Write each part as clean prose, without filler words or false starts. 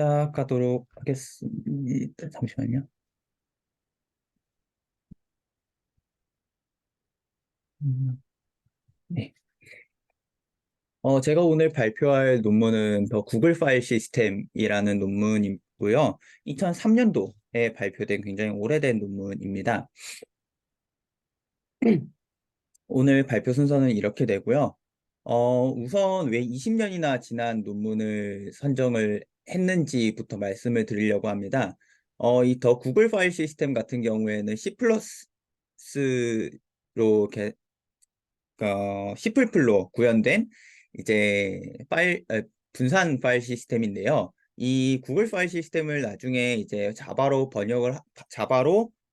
시작하도록 하겠습니다. 잠시만요. 음, 네. 제가 오늘 발표할 논문은 더 구글 파일 시스템이라는 논문이고요. 2003년도에 발표된 굉장히 오래된 논문입니다. 오늘 발표 순서는 이렇게 되고요. 우선 왜 20년이나 지난 논문을 선정을 했는지부터 말씀을 드리려고 합니다. 이 더 구글 파일 시스템 같은 경우에는 C++로 C++로 구현된 이제 분산 파일 시스템인데요. 이 구글 파일 시스템을 나중에 이제 자바로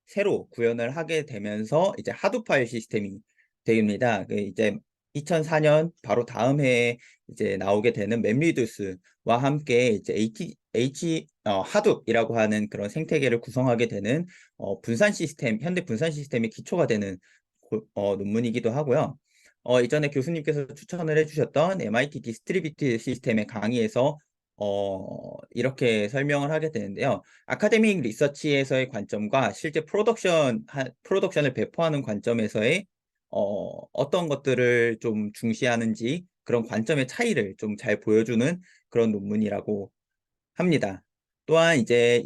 새로 구현을 하게 되면서 이제 하드 파일 시스템이 됩니다. 이제 2004년 바로 다음 해에 이제 나오게 되는 맵리두스와 함께 이제 하둡이라고 하는 그런 생태계를 구성하게 되는 현대 분산 시스템의 기초가 되는 논문이기도 하고요. 이전에 교수님께서 추천을 해주셨던 MIT 디스트리뷰티드 시스템의 강의에서 이렇게 설명을 하게 되는데요. 아카데믹 리서치에서의 관점과 실제 프로덕션을 배포하는 관점에서의 어떤 것들을 좀 중시하는지 그런 관점의 차이를 좀 잘 보여주는 그런 논문이라고 합니다. 또한 이제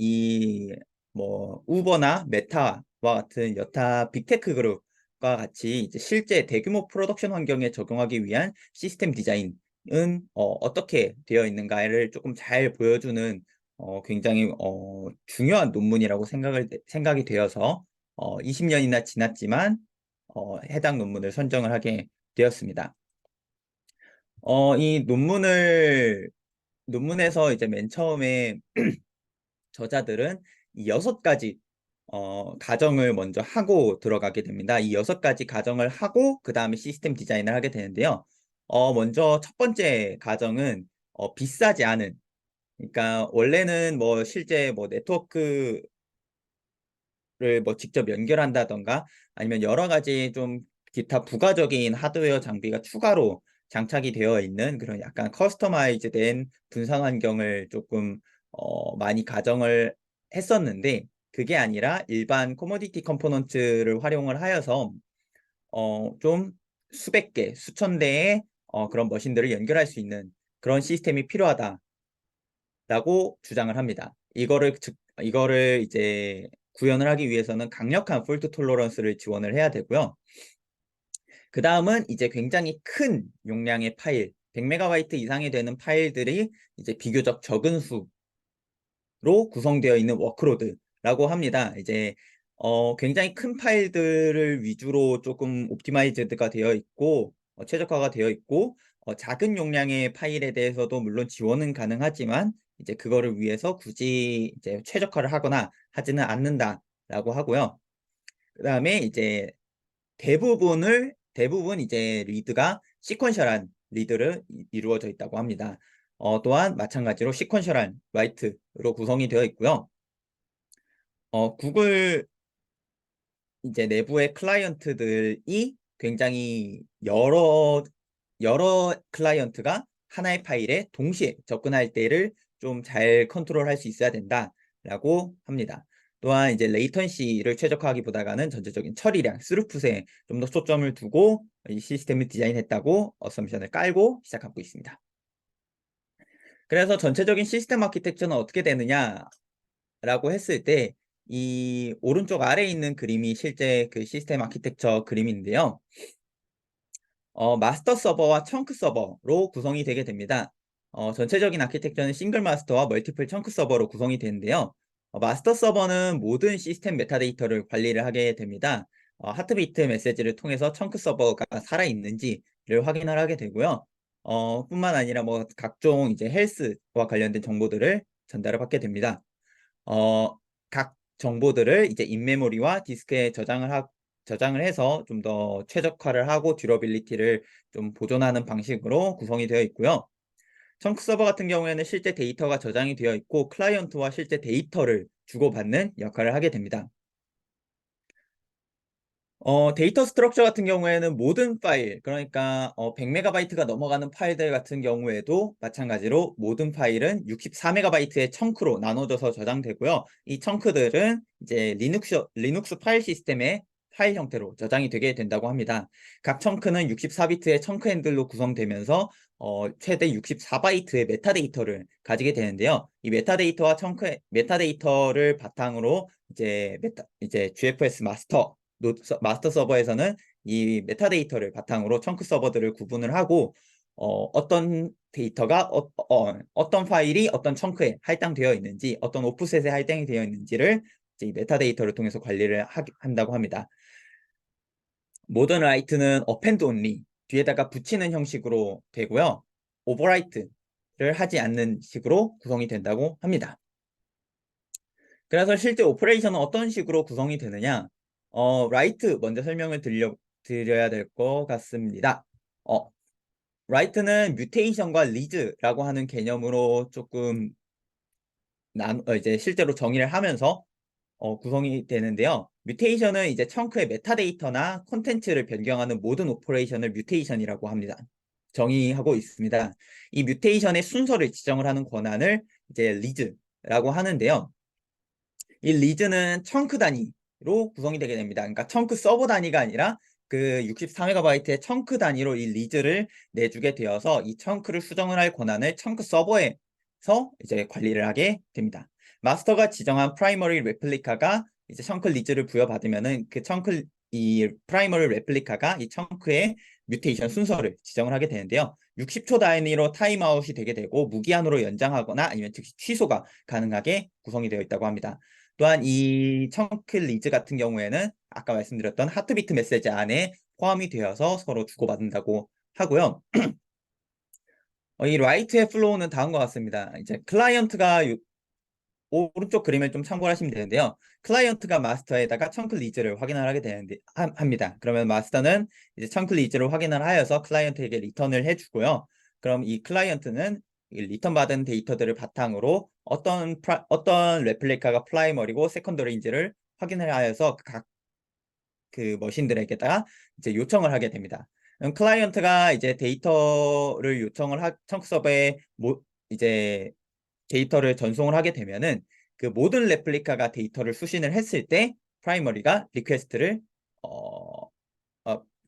우버나 메타와 같은 여타 빅테크 그룹과 같이 이제 실제 대규모 프로덕션 환경에 적용하기 위한 시스템 디자인은 어떻게 되어 있는가를 조금 잘 보여주는 굉장히 중요한 논문이라고 생각이 되어서 20년이나 지났지만 해당 논문을 선정을 하게 되었습니다. 이 논문에서 이제 맨 처음에 저자들은 이 6가지 가정을 먼저 하고 들어가게 됩니다. 이 6가지 가정을 하고 그 다음에 시스템 디자인을 하게 되는데요. 먼저 첫 번째 가정은 비싸지 않은, 그러니까 원래는 뭐 실제 뭐 네트워크를 뭐 직접 연결한다던가 아니면 여러 가지 좀 기타 부가적인 하드웨어 장비가 추가로 장착이 되어 있는 그런 약간 커스터마이즈된 분산 환경을 조금 많이 가정을 했었는데, 그게 아니라 일반 코모디티 컴포넌트를 활용을 하여서 좀 수백 개, 수천 대의 그런 머신들을 연결할 수 있는 그런 시스템이 필요하다라고 주장을 합니다. 이거를 이제 구현을 하기 위해서는 강력한 폴트 톨러런스를 지원을 해야 되고요. 그 다음은 이제 굉장히 큰 용량의 파일, 100MB 이상이 되는 파일들이 이제 비교적 적은 수로 구성되어 있는 워크로드라고 합니다. 이제 굉장히 큰 파일들을 위주로 조금 옵티마이즈드가 되어 있고 최적화가 되어 있고 작은 용량의 파일에 대해서도 물론 지원은 가능하지만 이제 그거를 위해서 굳이 이제 최적화를 하거나 하지는 않는다라고 하고요. 그 다음에 이제 대부분 이제 리드가 시퀀셜한 리드를 이루어져 있다고 합니다. 또한 마찬가지로 시퀀셜한 라이트로 구성이 되어 있고요. 구글 이제 내부의 클라이언트들이 굉장히 여러 클라이언트가 하나의 파일에 동시에 접근할 때를 좀 잘 컨트롤할 수 있어야 된다라고 합니다. 또한 이제 레이턴시를 최적화하기보다는 전체적인 처리량, 스루풋에 좀 더 초점을 두고 이 시스템을 디자인했다고 어썸션을 깔고 시작하고 있습니다. 그래서 전체적인 시스템 아키텍처는 어떻게 되느냐라고 했을 때 이 오른쪽 아래에 있는 그림이 실제 그 시스템 아키텍처 그림인데요. 마스터 서버와 청크 서버로 구성이 되게 됩니다. 전체적인 아키텍처는 싱글 마스터와 멀티플 청크 서버로 구성이 되는데요. 마스터 서버는 모든 시스템 메타데이터를 관리를 하게 됩니다. 하트비트 메시지를 통해서 청크 서버가 살아있는지를 확인을 하게 되고요. 뿐만 아니라 뭐 각종 이제 헬스와 관련된 정보들을 전달을 받게 됩니다. 각 정보들을 이제 인메모리와 디스크에 저장을 해서 좀 더 최적화를 하고 듀러빌리티를 좀 보존하는 방식으로 구성이 되어 있고요. 청크 서버 같은 경우에는 실제 데이터가 저장이 되어 있고 클라이언트와 실제 데이터를 주고받는 역할을 하게 됩니다. 데이터 스트럭처 같은 경우에는 모든 파일, 그러니까 100MB가 넘어가는 파일들 같은 경우에도 마찬가지로 모든 파일은 64MB의 청크로 나눠져서 저장되고요. 이 청크들은 이제 리눅스 파일 시스템의 파일 형태로 저장이 되게 된다고 합니다. 각 청크는 64비트의 청크 핸들로 구성되면서 최대 64바이트의 메타데이터를 가지게 되는데요. 이 메타데이터를 바탕으로 이제 GFS 마스터 서버에서는 이 메타데이터를 바탕으로 청크 서버들을 구분을 하고 어떤 데이터가 어떤 파일이 어떤 청크에 할당되어 있는지, 어떤 오프셋에 할당이 되어 있는지를 이제 이 메타데이터를 통해서 관리를 한다고 합니다. 모던 라이트는 어펜드 온리 뒤에다가 붙이는 형식으로 되고요. 오버라이트를 하지 않는 식으로 구성이 된다고 합니다. 그래서 실제 오퍼레이션은 어떤 식으로 구성이 되느냐? 라이트 먼저 설명을 드려야 될 것 같습니다. 라이트는 뮤테이션과 리즈라고 하는 개념으로 조금 이제 실제로 정의를 하면서 구성이 되는데요. 뮤테이션은 이제 청크의 메타데이터나 콘텐츠를 변경하는 모든 오퍼레이션을 뮤테이션이라고 합니다. 정의하고 있습니다. 이 뮤테이션의 순서를 지정을 하는 권한을 이제 리즈라고 하는데요. 이 리즈는 청크 단위로 구성이 되게 됩니다. 그러니까 청크 서버 단위가 아니라 그 64MB의 청크 단위로 이 리즈를 내주게 되어서 이 청크를 수정을 할 권한을 청크 서버에서 이제 관리를 하게 됩니다. 마스터가 지정한 프라이머리 레플리카가 이제 청크 리즈를 부여받으면은 그 청크 이 프라이머리 레플리카가 이 청크의 뮤테이션 순서를 지정을 하게 되는데요. 60초 단위로 타임아웃이 되게 되고 무기한으로 연장하거나 아니면 즉시 취소가 가능하게 구성이 되어 있다고 합니다. 또한 이 청크 리즈 같은 경우에는 아까 말씀드렸던 하트비트 메시지 안에 포함이 되어서 서로 주고받는다고 하고요. 이 라이트의 플로우는 다음과 같습니다. 이제 클라이언트가 오른쪽 그림을 좀 참고하시면 되는데요. 클라이언트가 마스터에다가 청크 리즈를 확인을 하게 되는데 합니다. 그러면 마스터는 이제 청크 리즈를 확인을 하여서 클라이언트에게 리턴을 해주고요. 그럼 이 클라이언트는 이 리턴 받은 데이터들을 바탕으로 어떤 레플리카가 프라이머리고 세컨더리인지를 확인을 하여서 각 그 머신들에게다가 이제 요청을 하게 됩니다. 클라이언트가 이제 데이터를 청크 서버에 이제 데이터를 전송을 하게 되면은 그 모든 레플리카가 데이터를 수신을 했을 때 프라이머리가 리퀘스트를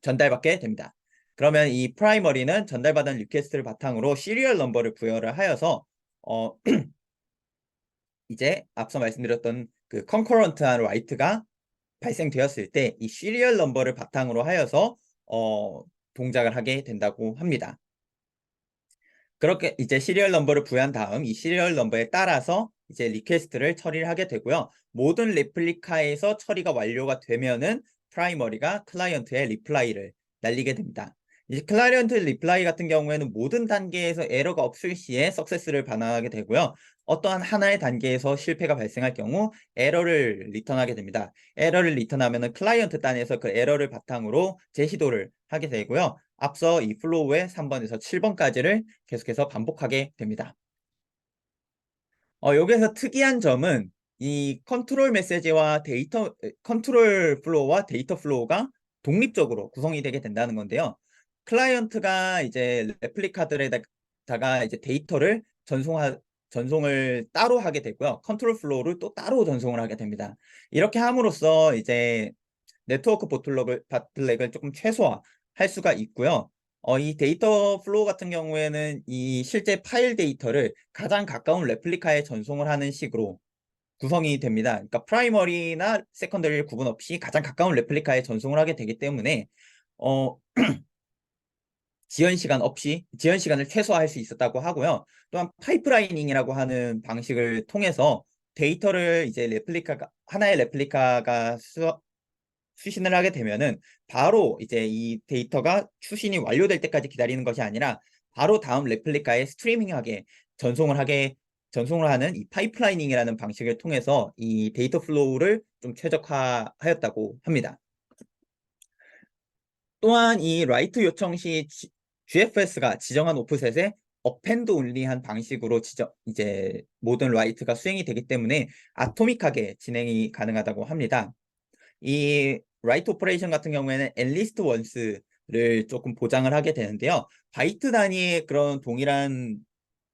전달받게 됩니다. 그러면 이 프라이머리는 전달받은 리퀘스트를 바탕으로 시리얼 넘버를 부여를 하여서 이제 앞서 말씀드렸던 그 컨커런트한 라이트가 발생되었을 때 이 시리얼 넘버를 바탕으로 하여서 동작을 하게 된다고 합니다. 그렇게 이제 시리얼 넘버를 부여한 다음 이 시리얼 넘버에 따라서 이제 리퀘스트를 처리를 하게 되고요. 모든 레플리카에서 처리가 완료가 되면은 프라이머리가 클라이언트의 리플라이를 날리게 됩니다. 이제 클라이언트 리플라이 같은 경우에는 모든 단계에서 에러가 없을 시에 석세스를 반환하게 되고요. 어떠한 하나의 단계에서 실패가 발생할 경우 에러를 리턴하게 됩니다. 에러를 리턴하면은 클라이언트 단에서 그 에러를 바탕으로 재시도를 하게 되고요. 앞서 이 플로우의 3번에서 7번까지를 계속해서 반복하게 됩니다. 여기에서 특이한 점은 이 컨트롤 플로우와 데이터 플로우가 독립적으로 구성이 되게 된다는 건데요. 클라이언트가 이제 레플리카들에다가 이제 데이터를 전송을 따로 하게 되고요. 컨트롤 플로우를 또 따로 전송을 하게 됩니다. 이렇게 함으로써 이제 네트워크 보틀렉을 조금 최소화할 수가 있고요. 이 데이터 플로우 같은 경우에는 이 실제 파일 데이터를 가장 가까운 레플리카에 전송을 하는 식으로 구성이 됩니다. 그러니까 프라이머리나 세컨더리 구분 없이 가장 가까운 레플리카에 전송을 하게 되기 때문에 어, 지연 시간을 최소화할 수 있었다고 하고요. 또한 파이프라이닝이라고 하는 방식을 통해서 데이터를 이제 하나의 레플리카가 수신을 하게 되면은 바로 이제 이 데이터가 수신이 완료될 때까지 기다리는 것이 아니라 바로 다음 레플리카에 스트리밍하게 전송을 하는 이 파이프라이닝이라는 방식을 통해서 이 데이터 플로우를 좀 최적화하였다고 합니다. 또한 이 라이트 요청 시 GFS가 지정한 오프셋에 어펜드 온리한 방식으로 이제 모든 라이트가 수행이 되기 때문에 아토믹하게 진행이 가능하다고 합니다. 이 라이트 오퍼레이션 같은 경우에는 앨리스트 원스를 조금 보장을 하게 되는데요. 바이트 단위의 그런 동일한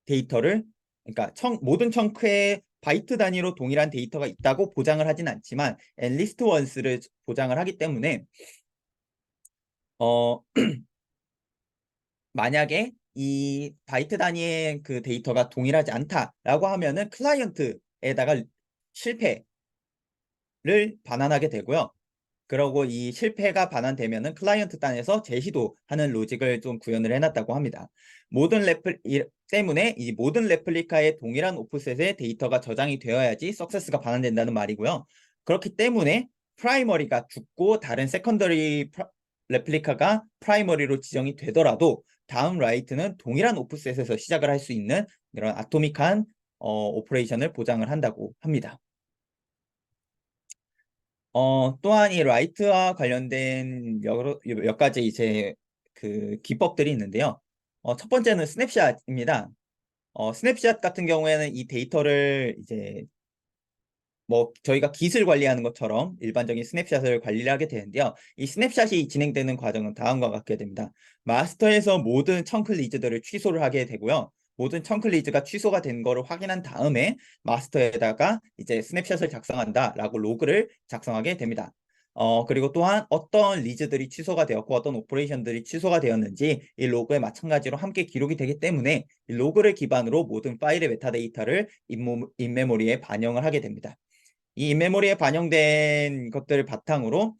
데이터를, 그러니까 모든 청크에 바이트 단위로 동일한 데이터가 있다고 보장을 하진 않지만 앨리스트 원스를 보장을 하기 때문에 어 만약에 이 바이트 단위의 그 데이터가 동일하지 않다라고 하면은 클라이언트에다가 실패를 반환하게 되고요. 그러고 이 실패가 반환되면은 클라이언트 단에서 재시도하는 로직을 좀 구현을 해놨다고 합니다. 때문에 이 모든 레플리카의 동일한 오프셋의 데이터가 저장이 되어야지 석세스가 반환된다는 말이고요. 그렇기 때문에 프라이머리가 죽고 다른 세컨더리 레플리카가 프라이머리로 지정이 되더라도 다음 라이트는 동일한 오프셋에서 시작을 할 수 있는 이런 아토믹한 오퍼레이션을 보장을 한다고 합니다. 또한 이 라이트와 관련된 몇 가지 이제 그 기법들이 있는데요. 첫 번째는 스냅샷입니다. 스냅샷 같은 경우에는 이 데이터를 이제 뭐 저희가 깃을 관리하는 것처럼 일반적인 스냅샷을 관리를 하게 되는데요. 이 스냅샷이 진행되는 과정은 다음과 같게 됩니다. 마스터에서 모든 청크 리즈들을 취소를 하게 되고요. 모든 청크 리즈가 취소가 된 거를 확인한 다음에 마스터에다가 이제 스냅샷을 작성한다라고 로그를 작성하게 됩니다. 그리고 또한 어떤 리즈들이 취소가 되었고 어떤 오퍼레이션들이 취소가 되었는지 이 로그에 마찬가지로 함께 기록이 되기 때문에 이 로그를 기반으로 모든 파일의 메타데이터를 인메모리에 반영을 하게 됩니다. 이 인메모리에 반영된 것들을 바탕으로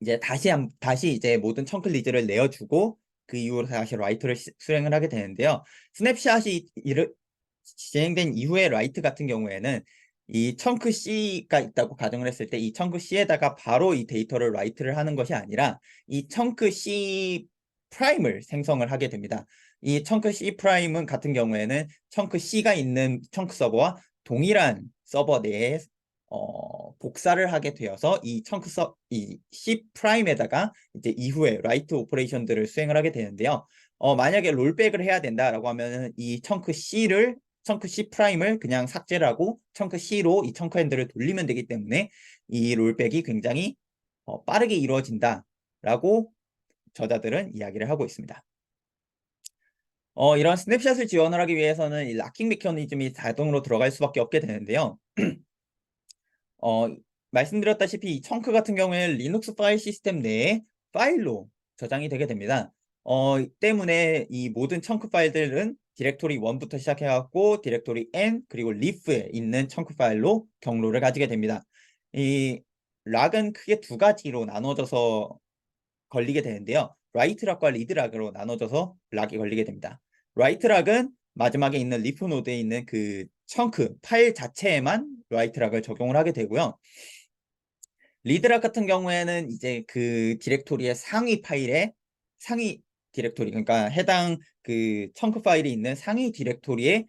이제 다시 이제 모든 청크 리즈를 내어주고 그 이후로 다시 라이트를 수행을 하게 되는데요. 스냅샷이 진행된 이후에 라이트 같은 경우에는 이 청크 C가 있다고 가정을 했을 때 이 청크 C에다가 바로 이 데이터를 라이트를 하는 것이 아니라 이 청크 C 프라임을 생성을 하게 됩니다. 이 청크 C 프라임은 같은 경우에는 청크 C가 있는 청크 서버와 동일한 서버 내에 복사를 하게 되어서 이 C 프라임에다가 이제 이후에 라이트 오퍼레이션들을 수행을 하게 되는데요. 만약에 롤백을 해야 된다라고 하면은 이 청크 C 프라임을 그냥 삭제를 하고 청크 C로 이 청크 핸들을 돌리면 되기 때문에 이 롤백이 굉장히 빠르게 이루어진다라고 저자들은 이야기를 하고 있습니다. 이런 스냅샷을 지원을 하기 위해서는 이 락킹 메커니즘이 자동으로 들어갈 수밖에 없게 되는데요. 어, 말씀드렸다시피 이 청크 같은 경우에는 리눅스 파일 시스템 내에 파일로 저장이 되게 됩니다. 때문에 이 모든 청크 파일들은 디렉토리 1부터 시작해갖고 디렉토리 N 그리고 leaf에 있는 청크 파일로 경로를 가지게 됩니다. 이 락은 크게 두 가지로 나눠져서 걸리게 되는데요. 라이트 락과 리드 락으로 나눠져서 락이 걸리게 됩니다. 라이트 락은 마지막에 있는 리프 노드에 있는 그 청크 파일 자체에만 라이트 락을 적용을 하게 되고요. 리드 락 같은 경우에는 이제 그 디렉토리의 상위 디렉토리, 그러니까 해당 그 청크 파일이 있는 상위 디렉토리에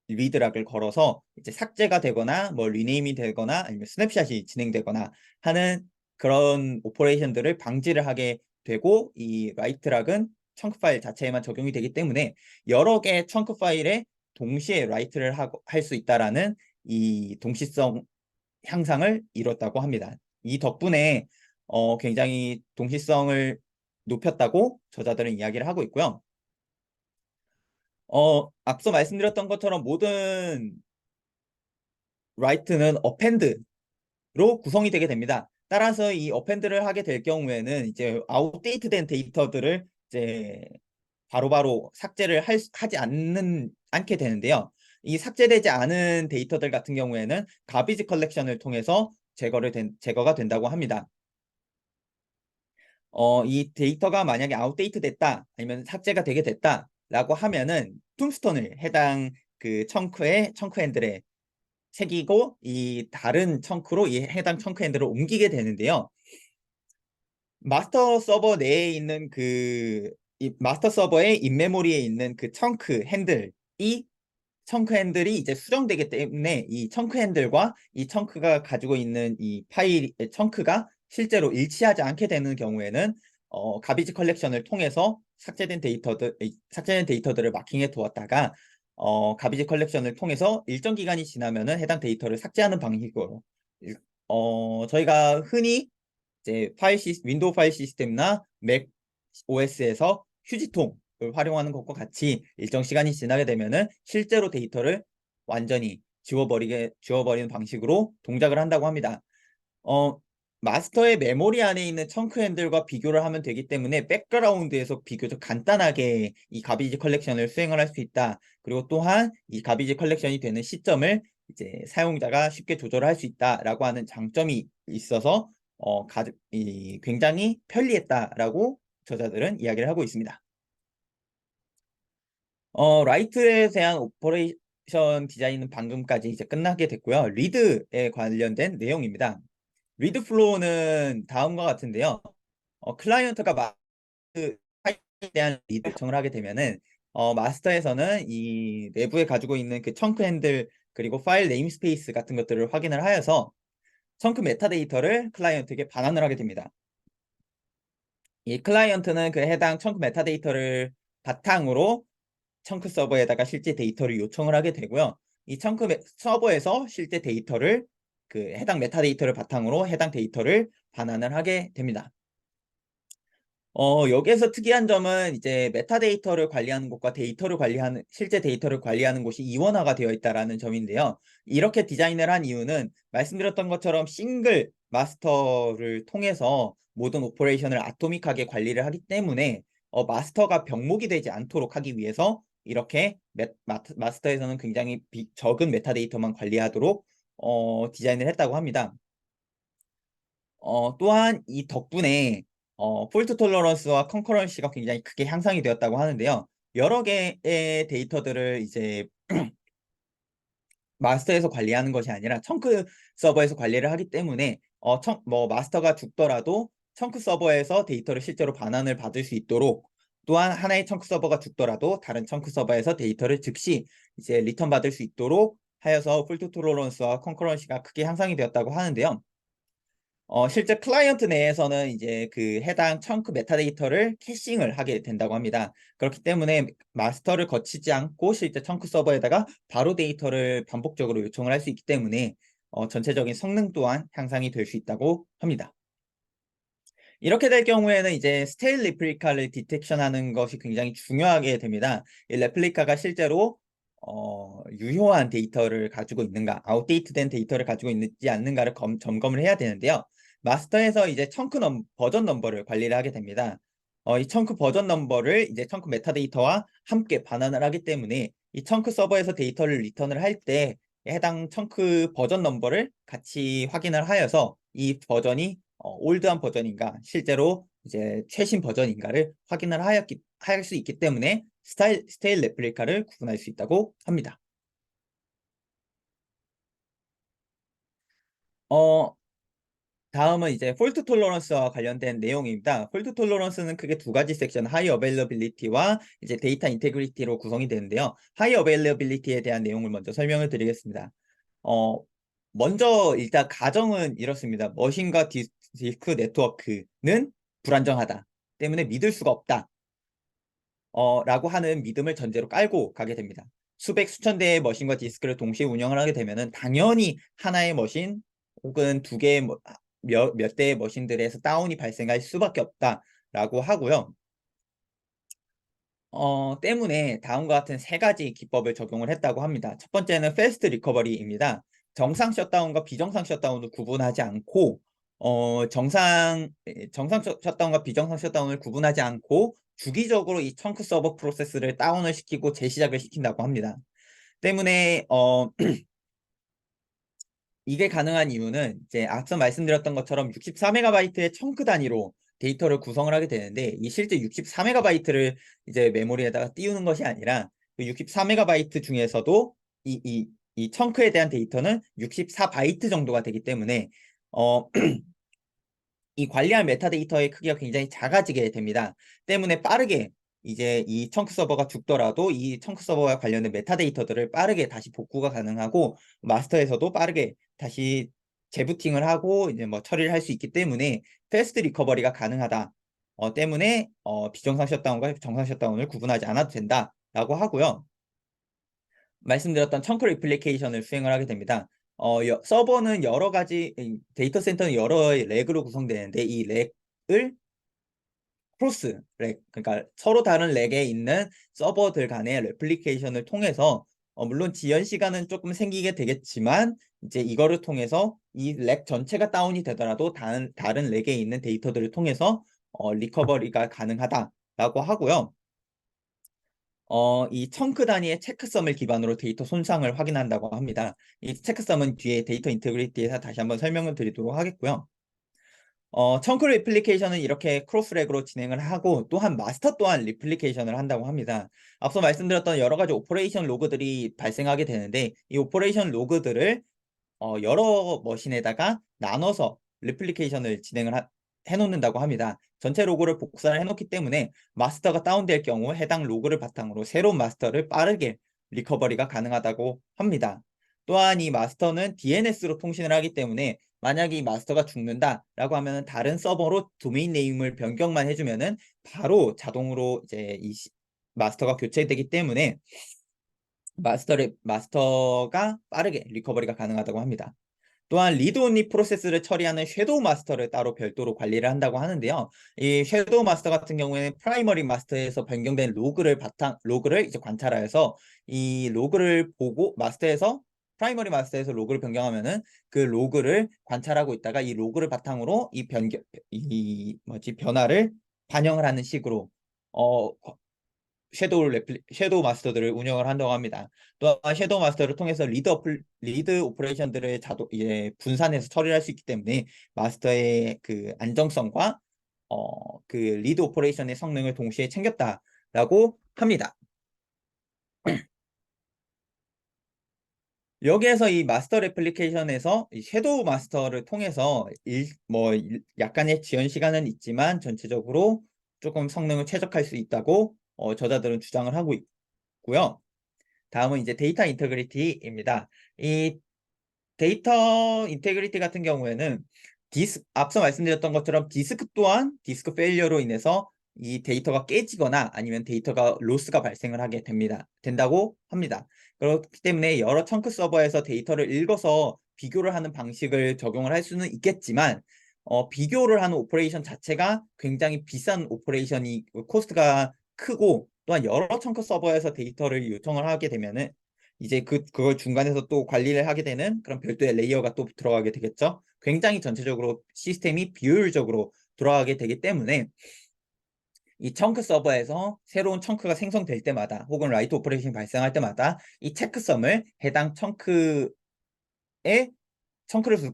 리드락을 걸어서 이제 삭제가 되거나 뭐 리네임이 되거나 아니면 스냅샷이 진행되거나 하는 그런 오퍼레이션들을 방지를 하게 되고, 이 라이트락은 청크 파일 자체에만 적용이 되기 때문에 여러 개의 청크 파일에 동시에 라이트를 할 수 있다라는 이 동시성 향상을 이뤘다고 합니다. 이 덕분에 굉장히 동시성을 높였다고 저자들은 이야기를 하고 있고요. 앞서 말씀드렸던 것처럼 모든 라이트는 어펜드로 구성이 되게 됩니다. 따라서 이 어펜드를 하게 될 경우에는 이제 아웃데이트된 데이터들을 이제 바로바로 삭제를 하지 않게 되는데요. 이 삭제되지 않은 데이터들 같은 경우에는 가비지 컬렉션을 통해서 제거가 된다고 합니다. 이 데이터가 만약에 아웃데이트 됐다 아니면 삭제가 되게 됐다라고 하면은 툼스톤을 해당 그 청크 핸들에 새기고 이 다른 청크로 이 해당 청크 핸들을 옮기게 되는데요. 마스터 서버 내에 있는 이 마스터 서버의 인메모리에 있는 그 청크 핸들이 이제 수정되기 때문에 이 청크 핸들과 이 청크가 가지고 있는 이 청크가 실제로 일치하지 않게 되는 경우에는 가비지 컬렉션을 통해서 삭제된 데이터들을 마킹해 두었다가 가비지 컬렉션을 통해서 일정 기간이 지나면은 해당 데이터를 삭제하는 방식으로 저희가 흔히 이제 윈도우 파일 시스템이나 맥 OS에서 휴지통을 활용하는 것과 같이 일정 시간이 지나게 되면은 실제로 데이터를 완전히 지워버리는 방식으로 동작을 한다고 합니다. 어, 마스터의 메모리 안에 있는 청크 핸들과 비교를 하면 되기 때문에 백그라운드에서 비교적 간단하게 이 가비지 컬렉션을 수행을 할 수 있다. 그리고 또한 이 가비지 컬렉션이 되는 시점을 이제 사용자가 쉽게 조절할 수 있다라고 하는 장점이 있어서 굉장히 편리했다라고 저자들은 이야기를 하고 있습니다. 라이트에 대한 오퍼레이션 디자인은 방금까지 이제 끝나게 됐고요. 리드에 관련된 내용입니다. 리드 플로우는 다음과 같은데요. 클라이언트가 파일에 대한 리드 요청을 하게 되면은 마스터에서는 이 내부에 가지고 있는 그 청크 핸들 그리고 파일 네임스페이스 같은 것들을 확인을 하여서 청크 메타데이터를 클라이언트에게 반환을 하게 됩니다. 이 클라이언트는 그 해당 청크 메타데이터를 바탕으로 청크 서버에다가 실제 데이터를 요청을 하게 되고요. 이 청크 서버에서 실제 데이터를 그 해당 메타데이터를 바탕으로 해당 데이터를 반환을 하게 됩니다. 여기에서 특이한 점은 이제 메타데이터를 관리하는 곳과 실제 데이터를 관리하는 곳이 이원화가 되어 있다라는 점인데요. 이렇게 디자인을 한 이유는 말씀드렸던 것처럼 싱글 마스터를 통해서 모든 오퍼레이션을 아토믹하게 관리를 하기 때문에 마스터가 병목이 되지 않도록 하기 위해서 이렇게 마스터에서는 굉장히 적은 메타데이터만 관리하도록 디자인을 했다고 합니다. 또한 이 덕분에 폴트 톨러런스와 컨커런시가 굉장히 크게 향상이 되었다고 하는데요. 여러 개의 데이터들을 이제 마스터에서 관리하는 것이 아니라 청크 서버에서 관리를 하기 때문에 마스터가 죽더라도 청크 서버에서 데이터를 실제로 반환을 받을 수 있도록, 또한 하나의 청크 서버가 죽더라도 다른 청크 서버에서 데이터를 즉시 이제 리턴 받을 수 있도록 하여서 폴트 톨러런스와 컨커런시가 크게 향상이 되었다고 하는데요. 실제 클라이언트 내에서는 이제 그 해당 청크 메타데이터를 캐싱을 하게 된다고 합니다. 그렇기 때문에 마스터를 거치지 않고 실제 청크 서버에다가 바로 데이터를 반복적으로 요청을 할 수 있기 때문에 전체적인 성능 또한 향상이 될 수 있다고 합니다. 이렇게 될 경우에는 이제 스테일 레플리카를 디텍션하는 것이 굉장히 중요하게 됩니다. 이 레플리카가 실제로 유효한 데이터를 가지고 있는가, 아웃데이트된 데이터를 가지고 있는지 않는가를 점검을 해야 되는데요. 마스터에서 이제 버전 넘버를 관리를 하게 됩니다. 이 청크 버전 넘버를 이제 청크 메타데이터와 함께 반환을 하기 때문에 이 청크 서버에서 데이터를 리턴을 할 때 해당 청크 버전 넘버를 같이 확인을 하여서 이 버전이 올드한 버전인가 실제로 이제 최신 버전인가를 확인을 할 수 있기 때문에 스테일 레플리카를 구분할 수 있다고 합니다. 다음은 이제 폴트 톨러런스와 관련된 내용입니다. 폴트 톨러런스는 크게 두 가지 섹션, 하이 어베일러빌리티와 이제 데이터 인테그리티로 구성이 되는데요. 하이 어베일러빌리티에 대한 내용을 먼저 설명을 드리겠습니다. 어, 먼저 일단 가정은 이렇습니다. 머신과 디스크 네트워크는 불안정하다 때문에 믿을 수가 없다. 라고 하는 믿음을 전제로 깔고 가게 됩니다. 수천 대의 머신과 디스크를 동시에 운영을 하게 되면은 당연히 하나의 머신 혹은 두 개의 몇 대의 머신들에서 다운이 발생할 수밖에 없다라고 하고요. 때문에 다음과 같은 세 가지 기법을 적용을 했다고 합니다. 첫 번째는 패스트 리커버리입니다. 정상 셧다운과 비정상 셧다운을 구분하지 않고 정상 셧다운과 비정상 셧다운을 구분하지 않고 주기적으로 이 청크 서버 프로세스를 다운을 시키고 재시작을 시킨다고 합니다. 때문에 이게 가능한 이유는 이제 앞서 말씀드렸던 것처럼 64MB의 청크 단위로 데이터를 구성을 하게 되는데 이 실제 64MB를 이제 메모리에다가 띄우는 것이 아니라 그 64MB 중에서도 이 청크에 대한 데이터는 64바이트 정도가 되기 때문에 이 관리할 메타데이터의 크기가 굉장히 작아지게 됩니다. 때문에 빠르게 이제 이 청크 서버가 죽더라도 이 청크 서버와 관련된 메타데이터들을 빠르게 다시 복구가 가능하고 마스터에서도 빠르게 다시 재부팅을 하고 이제 뭐 처리를 할 수 있기 때문에 패스트 리커버리가 가능하다. 때문에 비정상 셧다운과 정상 셧다운을 구분하지 않아도 된다라고 하고요. 말씀드렸던 청크 리플리케이션을 수행을 하게 됩니다. 서버는 여러 가지, 데이터 센터는 여러 렉으로 구성되는데 이 렉을 크로스 렉, 그러니까 서로 다른 렉에 있는 서버들 간의 레플리케이션을 통해서 물론 지연 시간은 조금 생기게 되겠지만 이제 이거를 통해서 이 렉 전체가 다운이 되더라도 다른 렉에 있는 데이터들을 통해서 리커버리가 가능하다라고 하고요. 이 청크 단위의 체크섬을 기반으로 데이터 손상을 확인한다고 합니다. 이 체크섬은 뒤에 데이터 인테그리티에서 다시 한번 설명을 드리도록 하겠고요. 청크 리플리케이션은 이렇게 크로스렉으로 진행을 하고 또한 마스터 또한 리플리케이션을 한다고 합니다. 앞서 말씀드렸던 여러 가지 오퍼레이션 로그들이 발생하게 되는데 이 오퍼레이션 로그들을 여러 머신에다가 나눠서 리플리케이션을 해놓는다고 합니다. 전체 로그를 복사를 해놓기 때문에 마스터가 다운될 경우 해당 로그를 바탕으로 새로운 마스터를 빠르게 리커버리가 가능하다고 합니다. 또한 이 마스터는 DNS로 통신을 하기 때문에 만약에 이 마스터가 죽는다라고 하면 다른 서버로 도메인 네임을 변경만 해주면은 바로 자동으로 이제 마스터가 교체되기 때문에 마스터가 빠르게 리커버리가 가능하다고 합니다. 또한 리드 온리 프로세스를 처리하는 섀도우 마스터를 따로 별도로 관리를 한다고 하는데요. 이 섀도우 마스터 같은 경우에는 프라이머리 마스터에서 변경된 로그를 이제 관찰하여서 이 로그를 보고 프라이머리 마스터에서 로그를 변경하면은 그 로그를 관찰하고 있다가 이 로그를 바탕으로 변화를 반영을 하는 식으로 어 섀도우 마스터들을 운영을 한다고 합니다. 또한 섀도우 마스터를 통해서 리드 오퍼레이션들을 분산해서 처리할 수 있기 때문에 마스터의 그 안정성과 그 리드 오퍼레이션의 성능을 동시에 챙겼다라고 합니다. 여기에서 이 마스터 레플리케이션에서 이 섀도우 마스터를 통해서 약간의 지연 시간은 있지만 전체적으로 조금 성능을 최적화할 수 있다고 저자들은 주장을 하고 있고요. 다음은 이제 데이터 인테그리티입니다. 이 데이터 인테그리티 같은 경우에는 앞서 말씀드렸던 것처럼 디스크 페일리어로 인해서 이 데이터가 깨지거나 아니면 데이터가 로스가 발생을 하게 된다고 합니다. 그렇기 때문에 여러 청크 서버에서 데이터를 읽어서 비교를 하는 방식을 적용을 할 수는 있겠지만 비교를 하는 오퍼레이션 자체가 굉장히 비싼 오퍼레이션이 코스트가 크고 또한 여러 청크 서버에서 데이터를 요청을 하게 되면은 이제 그걸 중간에서 또 관리를 하게 되는 그런 별도의 레이어가 또 들어가게 되겠죠. 굉장히 전체적으로 시스템이 비효율적으로 돌아가게 되기 때문에 이 청크 서버에서 새로운 청크가 생성될 때마다 혹은 라이트 오퍼레이션이 발생할 때마다 이 체크섬을 해당 청크를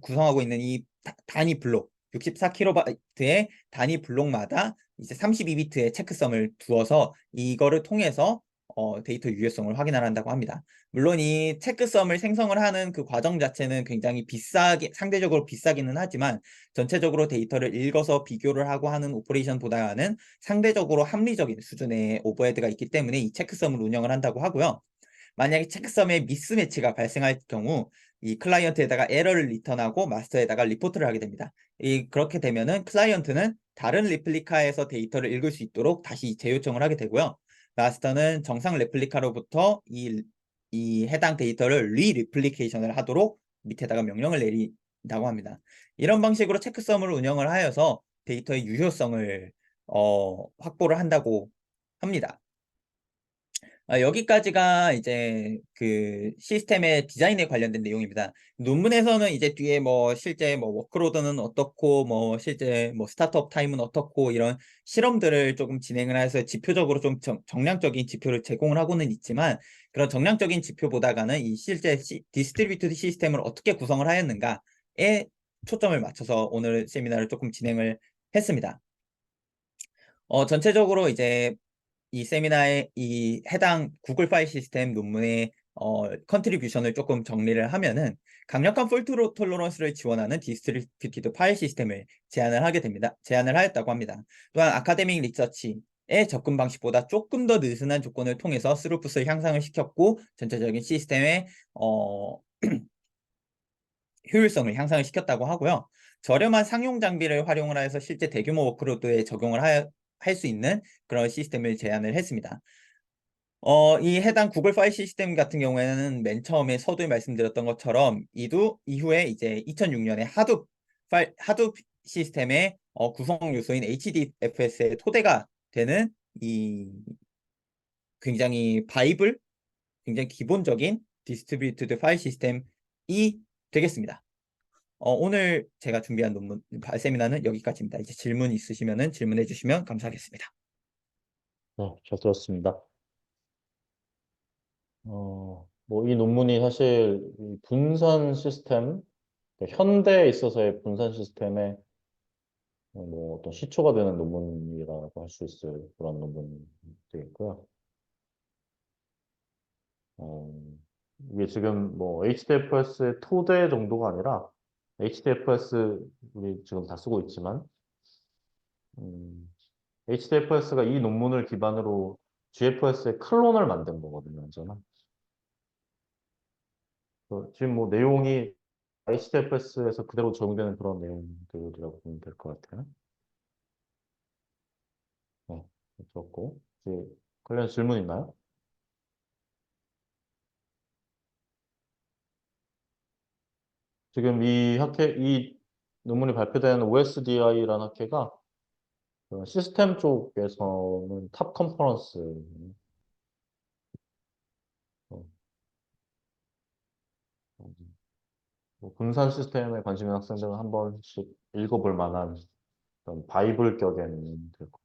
구성하고 있는 이 단위 블록 64KB 단위 블록마다 이제 32비트의 체크섬을 두어서 이거를 통해서 데이터 유효성을 확인을 한다고 합니다. 물론 이 체크섬을 생성을 하는 그 과정 자체는 굉장히 상대적으로 비싸기는 하지만 전체적으로 데이터를 읽어서 비교를 하고 하는 오퍼레이션보다는 상대적으로 합리적인 수준의 오버헤드가 있기 때문에 이 체크섬을 운영을 한다고 하고요. 만약에 체크섬의 미스매치가 발생할 경우 이 클라이언트에다가 에러를 리턴하고 마스터에다가 리포트를 하게 됩니다. 그렇게 되면은 클라이언트는 다른 레플리카에서 데이터를 읽을 수 있도록 다시 재요청을 하게 되고요. 마스터는 정상 레플리카로부터 이 해당 데이터를 리플리케이션을 하도록 밑에다가 명령을 내린다고 합니다. 이런 방식으로 체크섬을 운영을 하여서 데이터의 유효성을 확보를 한다고 합니다. 여기까지가 이제 그 시스템의 디자인에 관련된 내용입니다. 논문에서는 이제 뒤에 실제 워크로드는 어떻고 실제 스타트업 타임은 어떻고 이런 실험들을 조금 진행을 해서 지표적으로 좀 정량적인 지표를 제공을 하고는 있지만 그런 정량적인 지표보다가는 이 실제 디스트리뷰티드 시스템을 어떻게 구성을 하였는가에 초점을 맞춰서 오늘 세미나를 조금 진행을 했습니다. 전체적으로 이제 이 세미나의 이 해당 구글 파일 시스템 논문의 컨트리뷰션을 조금 정리를 하면은 강력한 폴트 톨러런스를 지원하는 디스트리뷰티드 파일 시스템을 제안을 하였다고 합니다. 또한 아카데믹 리서치의 접근 방식보다 조금 더 느슨한 조건을 통해서 스루풋을 향상을 시켰고 전체적인 시스템의 효율성을 향상을 시켰다고 하고요. 저렴한 상용 장비를 활용을 해서 실제 대규모 워크로드에 적용을 할 수 있는 그런 시스템을 제안을 했습니다. 이 해당 구글 파일 시스템 같은 경우에는 맨 처음에 서두에 말씀드렸던 것처럼 이후에 이제 2006년에 하둡 시스템의 구성 요소인 HDFS의 토대가 되는 이 굉장히 굉장히 기본적인 디스트리뷰티드 파일 시스템이 되겠습니다. 오늘 제가 준비한 세미나는 여기까지입니다. 이제 질문 있으시면은 질문해 주시면 감사하겠습니다. 네, 잘 들었습니다. 뭐 이 논문이 사실 이 분산 시스템, 현대에 있어서의 분산 시스템의 뭐 어떤 시초가 되는 논문이라고 할 수 있을 그런 논문이 되겠고요. 어, 이게 지금 뭐 HDFS의 토대 정도가 아니라 HDFS 우리 지금 다 쓰고 있지만 HDFS가 이 논문을 기반으로 GFS의 클론을 만든 거거든요, 저는. 지금 뭐 내용이 HDFS에서 그대로 적용되는 그런 내용들이라고 보면 될 것 같아요. 네, 좋고. 관련 질문 있나요? 지금 이 논문이 발표된 OSDI라는 학회가 그 시스템 쪽에서는 탑 컨퍼런스, 어, 뭐 분산 시스템에 관심 있는 학생들은 한 번씩 읽어볼 만한 그런 바이블 격에는 될 것.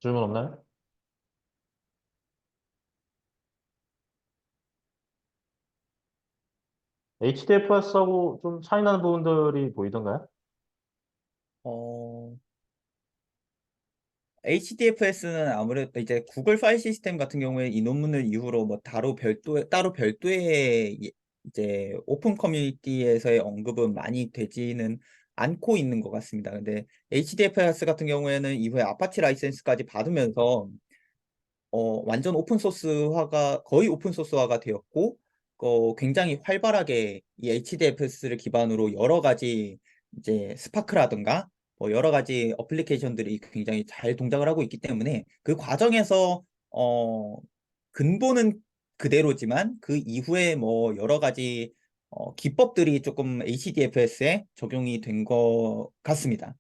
질문 없나요? HDFS하고 좀 차이 나는 부분들이 보이던가요? 어, HDFS는 아무래도 이제 구글 파일 시스템 같은 경우에 이 논문을 이후로 뭐 따로 별도의 이제 오픈 커뮤니티에서의 언급은 많이 되지는 않고 있는 것 같습니다. 근데 HDFS 같은 경우에는 이후에 아파치 라이센스까지 받으면서 완전 거의 오픈 소스화가 되었고, 굉장히 활발하게 이 HDFS를 기반으로 여러 가지 이제 스파크라든가 뭐 여러 가지 어플리케이션들이 굉장히 잘 동작을 하고 있기 때문에 그 과정에서 근본은 그대로지만 그 이후에 뭐 여러 가지 기법들이 조금 HDFS에 적용이 된 것 같습니다.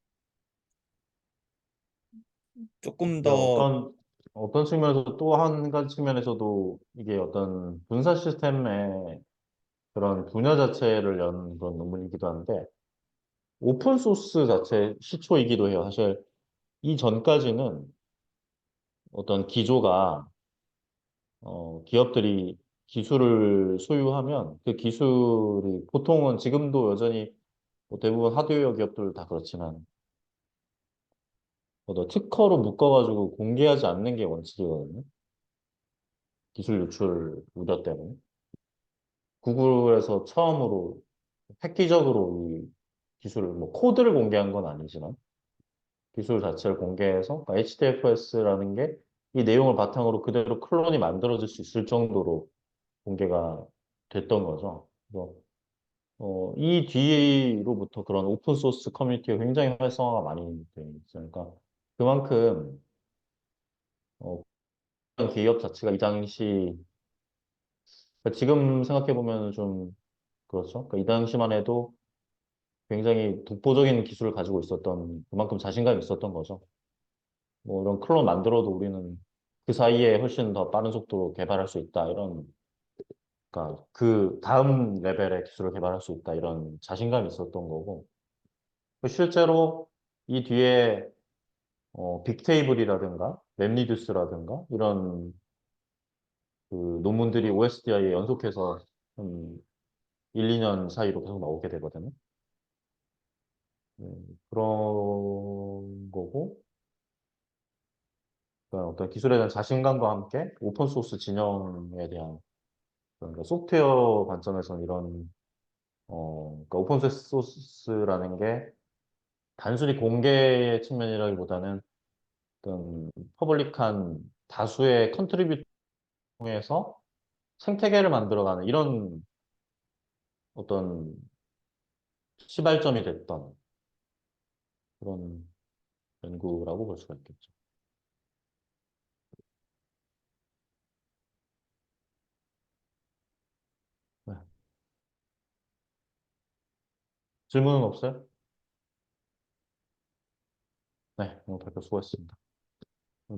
조금 이게 더 어떤 측면에서 또 한 가지 측면에서도 이게 어떤 분산 시스템의 그런 분야 자체를 연 그런 논문이기도 한데 오픈 소스 자체 시초이기도 해요. 사실 이전까지는 어떤 기조가 기업들이 기술을 소유하면 그 기술이 보통은 지금도 여전히 뭐 대부분 하드웨어 기업들 다 그렇지만 특허로 묶어가지고 공개하지 않는 게 원칙이거든요. 기술 유출 우려 때문에. 구글에서 처음으로 획기적으로 이 기술을, 뭐 코드를 공개한 건 아니지만 기술 자체를 공개해서 HDFS라는 게 이 내용을 바탕으로 그대로 클론이 만들어질 수 있을 정도로 공개가 됐던 거죠. 그래서 이 뒤로부터 그런 오픈 소스 커뮤니티가 굉장히 활성화가 많이 돼 있어요. 그러니까 그만큼 어, 기업 자체가 이 당시 그러니까 지금 생각해 보면 좀 그렇죠. 그러니까 이 당시만 해도 굉장히 독보적인 기술을 가지고 있었던 그만큼 자신감이 있었던 거죠. 뭐 이런 클론 만들어도 우리는 그 사이에 훨씬 더 빠른 속도로 개발할 수 있다. 그러니까 그 다음 레벨의 기술을 개발할 수 있다. 이런 자신감이 있었던 거고. 실제로 이 뒤에 빅테이블이라든가 맵리듀스라든가 이런 그 논문들이 OSDI에 연속해서 한 1, 2년 사이로 계속 나오게 되거든요. 그런 거고. 그러니까 어떤 기술에 대한 자신감과 함께 오픈소스 진영에 대한 그러니까 소프트웨어 관점에서는 이런 그러니까 오픈소스라는 게 단순히 공개의 측면이라기보다는 어떤 퍼블릭한 다수의 컨트리뷰 통해서 생태계를 만들어가는 이런 어떤 시발점이 됐던 그런 연구라고 볼 수가 있겠죠. 네. 질문은 없어요? 네, 오늘 발표 수고했습니다.